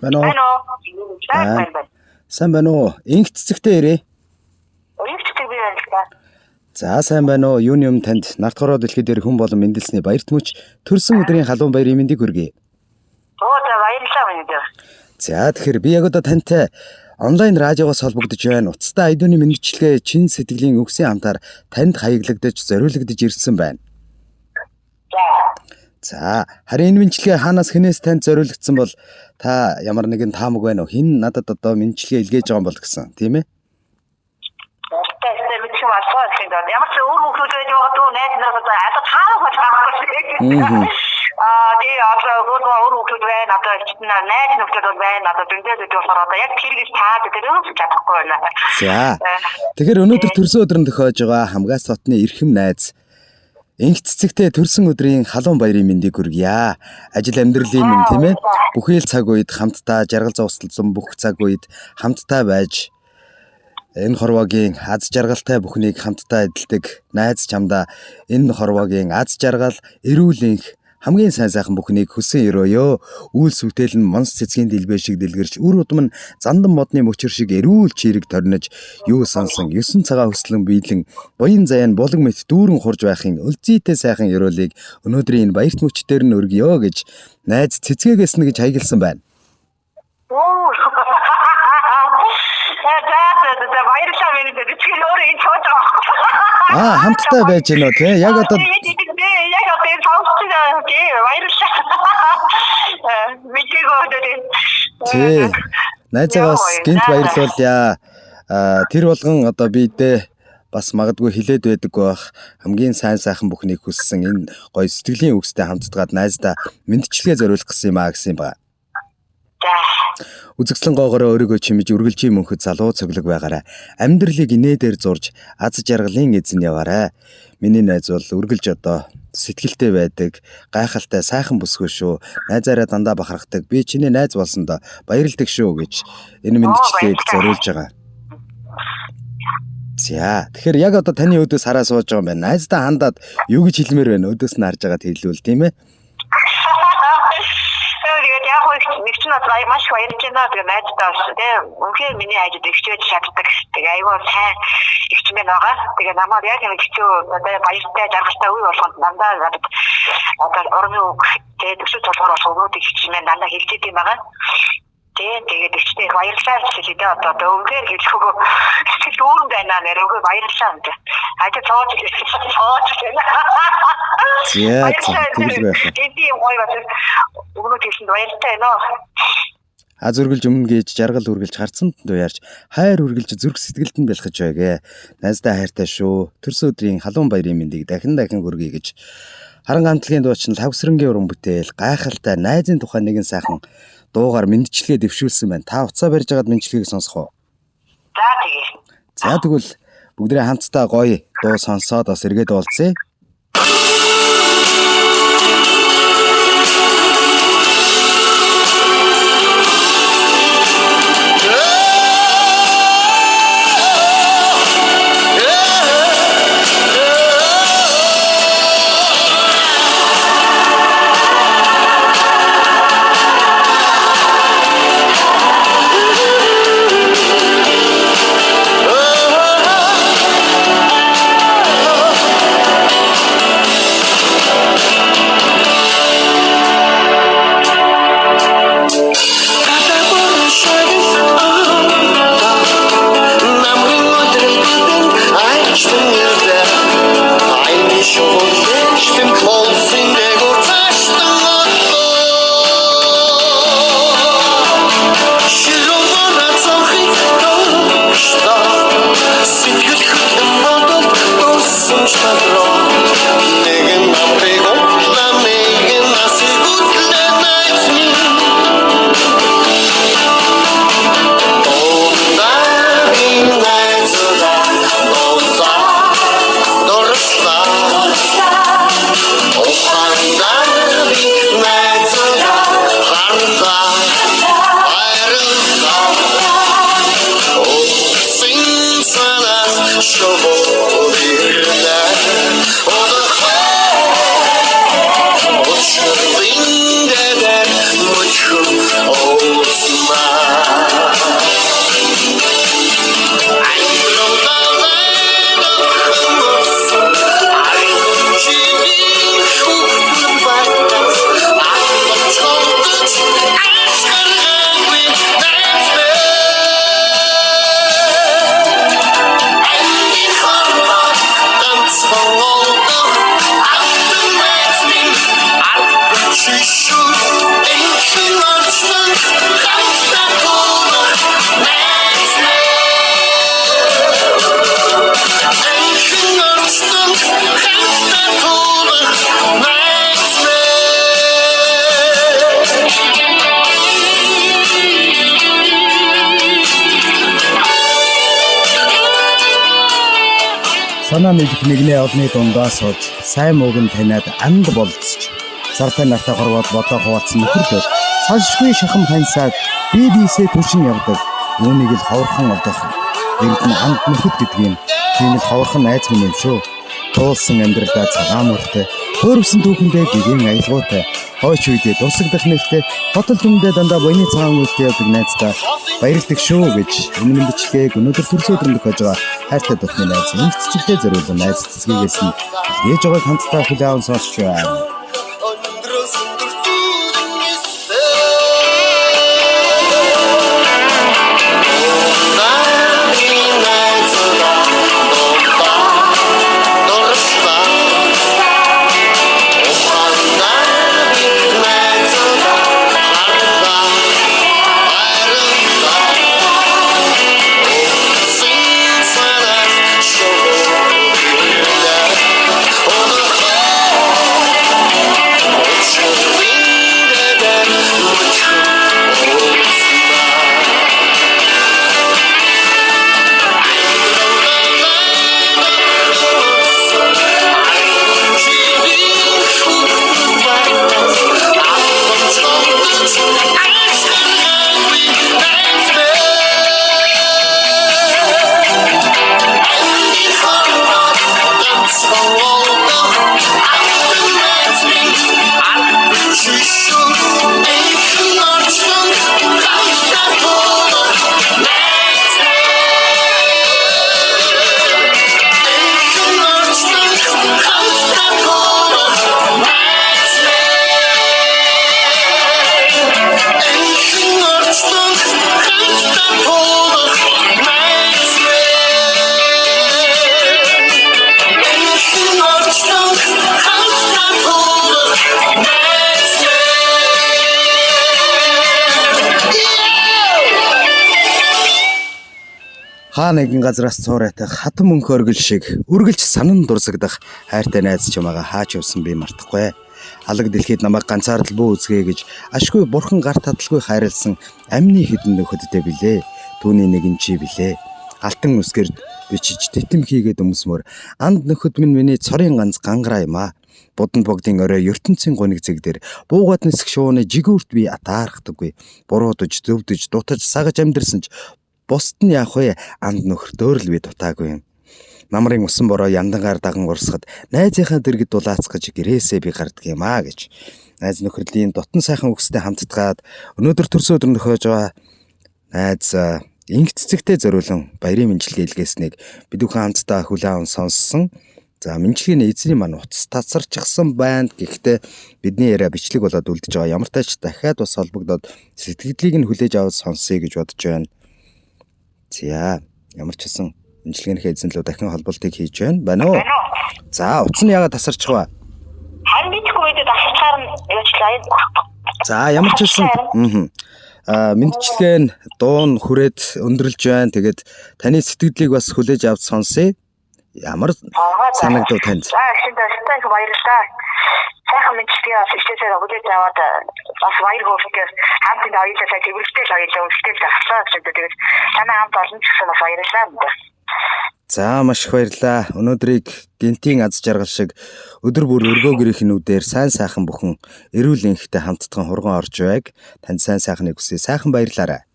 Байна уу? Байна уу? Байна. Сайн байна уу? Инх цэцэгтэй ирээ. Инх цэцэг би байна л да. За сайн байна уу? Юуны өмнө танд нарт хороо дэлхий дээр хүн болон мэндэлсний баярт мөч төрсөн өдрийн халуун баярын мэндийг хүргэе. За баярлалаа миний дээр. За тэгэхээр би яг одоо тантай онлайн радиогоос холбогдож байна. Уцтай айдууны мэндчилгээ чин сэтгэлийн өгсөн хамтаар танд хаяглагдаж зориулагдж ирсэн байна. За харин энэ мэндчилгээ хаанаас хинээс танд зориулагдсан бол та ямар нэгэн таамаг байна уу? Хин надад одоо мэндчилгээ илгээж байгаа юм бол гэсэн тийм ээ? Ямар ч өөр хүмүүс байж байгаа дөө найз нараас одоо таамаг болж байгаа. Тэгээ одоо өөр хүмүүс байна. Одоо найз нөхдөд байна. Одоо дүндээ болохоор одоо яг тэр гэж таад тэр юу ч чадахгүй байна. За. Тэгэхээр өнөөдөр төрсөн өдөр нь тохиож байгаа хамгаас хотны эрхэм найз инх цэцэгтэй төрсөн өдрийн халуун баярын мэндийг хүргье. Ажил амьдралын минь тийм ээ. Бүхий л цаг үед хамтдаа жаргал зовслон бүх цаг үед хамтдаа байж энэ хорвогийн аз жаргалтай бүхнийг хамтдаа эдэлдэг найз чамдаа энэ хорвогийн аз жаргал эрүүл энх хамгийн сайн сайхан бүхнийг хүсэн өрөөё. Үйл сүтэл нь монс цэцгийн дэлбээ шиг дэлгэрч үр удам нь зандан модны мөчөр шиг эрүүл чирэг торнож юу сансан 9 цагаа хөслөн биелэн буян заян булаг мэт дүүрэн хурж байхын өлзийтэй сайхан өрөөлийг өнөөдрийн энэ баярт мөчтөр нь өргөё гэж найз цэцгээс нь гэж хаягдсан байна. Баярлалаа миний дээр чи өөрөө энэ цоож байгаа. Хамтдаа байж гэнэ үү те? Яг одоо яг одоо энэ цоожтой тий баярлалаа. Митэгөө тий. Найзаас гинт баярлуулъя. Тэр болгон одоо бидээ бас магадгүй хилээд байдаг бах хамгийн сайн сайхан бүхнийг хүссэн энэ гоё сэтгэлийн үгстэй хамтдаад найздаа мэндчилгээ зориулах гэсэн юм гэсэн байна. Үзэгслэн гоогороо өөрийгөө чимэж үргэлжийн мөнхөд залуу цоглог байгаарай. Амьдралыг инээдээр зурж аз жаргалын эзэн яваарай. Миний найз бол үргэлж одоо сэтгэлтэй байдаг, гайхалтай сайхан бүсгүй шүү. Найзаараа дандаа бахархдаг. Би чиний найз болсондоо баярлдаг шүү гэж энэ мэндчлээд зориулж байгаа. За тэгэхээр яг одоо таны өдөөс хараа сууж байгаа юм байна. Найздаа хандаад юу гэж хэлмээр байна? Өдөөс нь харж байгаа хэлвэл тийм ээ. Нэг ч надад маш баярлж байна. Тэгээ найздаа тийм үнхээр миний ажид ихчээж чаддаг. Тэгээ аюул сайн ихч мэн байгаа. Тэгээ намайг яг нэг хэцүү одоо баяртай жаргалтай үе болгонд дандаа надад одоо орны үг тэгээ төсөв толгоор өгөөд ихч мэн дандаа хэлж идэм байгаа. Тэгээд ихчтэй баярлалаа гэж хэлээ. Одоо үнхээр хэлэхөө сэтгэл дүүрэн байна нэрөөгөө баярлалаа юм. Ажид цоож байна. Тийм гоё байна. Өгнөд хэлсэн баяртай нөө. Аз үргэлж өмнө гэж жаргал үргэлж харцсан дуу ярьж хайр үргэлж зүрх сэтгэлд нь бэлхэж байгээ. Найздаа хайртай шүү. Төрсөн өдрийн халуун баярын мэндийг дахин хүргэе гэж харан хамтлагийн дуучин лавсрангийн уран бүтээл гайхалтай найзын тухай нэгэн сайхан дуугаар мэндчилгээ дэвшүүлсэн байна. Та уцаа барьж байгаад мэндчилгээг сонсох уу? За тэгвэл бүгдээ хамтдаа гоё дуу сонсоод бас эргээд уулзъя. Санаа нийлэх нэгнээ олны дундаа сууж, сайн мууг нь таниад анд болцож, сартай нартай хорвоод бодоо хуваалцсан нөхөрлөд салшгүй шахам хансаад бибисээ түшин явдаг. Үүнийг л ховорхон олдох. Эрдэнэ анд нөхөд гэдгийг тийм л ховорхон найз минь юм шүү. Туулсан амьдралдаа цагаан мөртэй, төөрөвсөн түүхэндээ гэгэн аялгаутай, хойч үедээ дурсагдах нэртэй, хотол түмдээ дандаа буйны цагаан үйлдэл явдаг найздаа баярладаг шүү гэж энэ мэндчлэгийг өнөөдөр төрс өдрөнд хож байгаа хайртай дотны найз инх цэцэгтэй зориулсан найз цэцгээс нь ээж байгааг хамтдаа хүлээн сонсч байна. Хаа нэгэн газраас цуурайтах хатан мөнх оргил шиг үргэлж санан дурсагдах хайртай найз чамаага хаач явсан би мартахгүй. Алаг дэлхийд намайг ганцаардал бүү үзгээ гэж ашгүй бурхан гар таталгүй хайрлсан амны хідэн нөхөдтэй билээ. Түүний нэгэн чи билээ. Алтан үсгэр бичиж тэтэм хийгээд өмсмөр анд нөхөд минь миний цорын ганц гангараа юм аа. Буданд богдын орой ертөнцийн гуниг зэг дээр буугаад нисэх шууны жигүүрт би атаархдаггүй. Буруудаж, зөвдөж, дутаж, сагаж амьдэрсэн ч бусд нь яах вэ? Анд нөхөртөөр л би дутаагүй юм. Намрын усан бороо яндангаар даган урсгад найзынхаа дэргэд дулаацгаж гэрээсээ би гардаг юм аа гэж. Найз нөхөрлийн дотн сайхан үгстэй хамтдгаад өнөөдөр төрсөн өдөр нөхөж байгаа найз инх цэцэгтэй зориулан баярын мэндчилгээ илгээснийг бид бүхэн хамтдаа хүлээн сонссон. За мэндчилгээний эзний маань утас тасарчихсан байна. Гэхдээ бидний яриа бичлэг болоод үлдэж байгаа. Ямар ч тач дахиад бас холбогдоод сэтгэлдлийг нь хүлээж аваад сонсъё гэж бодож байна. За ямар ч хэлсэн мэндчилгээнийхээ эзэнлөө дахин холболтыг хийж байна уу? За утас нь яагаад тасарчих вэ? Харин мэдгүй үед тасарчаар нь явуулчихлаа. За ямар ч хэлсэн мэндчилгээ нь дуун хүрээд өндөрлж байна. Тэгээд таны сэтгэлдлийг бас хүлээж аваад сонсъё. Ямар санагдав танд? За шинэ их баярлалаа. Сайхан мэндчилгээ бас ихтэйсээ хүлээж аваад бас баяр хөөрхөөр хамт энэ хоёулаа төвлөртэй л хоёулаа үнэтэй тагслаа гэдэг. Тэгээд танаа хамт олон ч гэсэн бас баярлалаа. За маш их баярлалаа. Өнөөдрийг гинтийн аз жаргал шиг өдөр бүр өргөөгөрийнх нүдээр сайн сайхан бүхэн эрүүл энхтэй хамтдхан хурган орж байг. Танд сайн сайхныг хүсье. Сайхан баярлаарай.